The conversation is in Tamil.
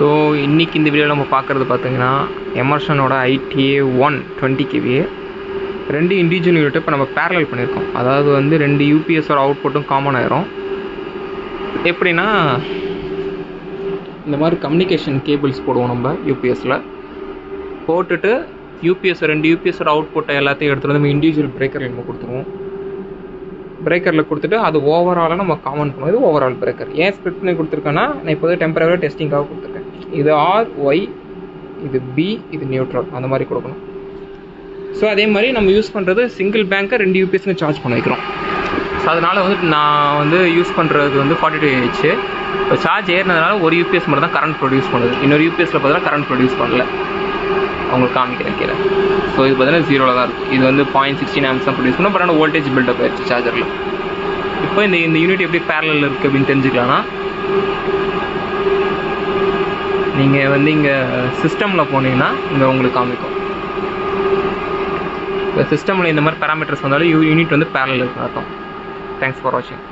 ஸோ இன்றைக்கி இந்த வீடியோவில் நம்ம பார்க்குறது பார்த்திங்கன்னா எமர்சனோட ITA 120 kVA ரெண்டு இண்டிவிஜுவல் யூனிட்டை இப்போ நம்ம பேரலல் பண்ணியிருக்கோம். அதாவது வந்து ரெண்டு யூபிஎஸோட அவுட்புட்டும் காமன் ஆயிரும். எப்படின்னா இந்த மாதிரி கம்யூனிகேஷன் கேபிள்ஸ் போடுவோம் நம்ம யூபிஎஸில் போட்டுட்டு ரெண்டு யூபிஎஸோட அவுட்புட்டை எல்லாத்தையும் எடுத்துகிட்டு வந்து நம்ம இண்டிவிஜுவல் பிரேக்கரில் நம்ம கொடுத்துருவோம். பிரேக்கரில் கொடுத்துட்டு அது ஓவராலாக நம்ம காமன் பண்ணுவோம். இது ஓவரால் பிரேக்கர். ஏன் ஸ்ப்ளிட் பண்ணி கொடுத்துருக்கேன்னா நான் இப்போது டெம்பரவரியாக டெஸ்டிங்காக கொடுத்துருக்கேன். இது R, Y, இது B, இது நியூட்ரல், அந்த மாதிரி கொடுக்கணும். ஸோ அதே மாதிரி நம்ம யூஸ் பண்ணுறது சிங்கிள் பேங்க்கை ரெண்டு யூபிஎஸ்க்கு சார்ஜ் பண்ண வைக்கிறோம். ஸோ அதனால் வந்து நான் வந்து யூஸ் பண்ணுறது வந்து 42 AH. இப்போ சார்ஜ் ஏறினதுனால ஒரு யூபிஎஸ் மட்டும் தான் கரண்ட் ப்ரொடியூஸ் பண்ணுது. இன்னொரு யூபிஎஸில் பார்த்தீங்கன்னா கரண்ட் ப்ரொடியூஸ் பண்ணல. அவங்களுக்கு காமிக்கிறேன் கீழே. ஸோ இது பார்த்தீங்கன்னா 0 தான் இருக்குது. இது வந்து 0.16 amps தான் ப்ரொடியூஸ் பண்ணும். பட் ஆனால் வோல்டேஜ் பில்டப் ஆயிடுச்சு சார்ஜரில். இப்போ இந்த யூனிட் எப்படி பேரலில் இருக்குது அப்படின்னு தெரிஞ்சுக்கலாம்னா நீங்கள் வந்து இங்கே சிஸ்டமில் போனீங்கன்னா இங்கே உங்களுக்கு காமிக்கும். இப்போ சிஸ்டமில் இந்த மாதிரி பேராமீட்டர்ஸ் வந்தாலும் யூனிட் வந்து பேரலில் இருக்குன்னு அர்த்தம். தேங்க்ஸ் ஃபார் வாட்சிங்.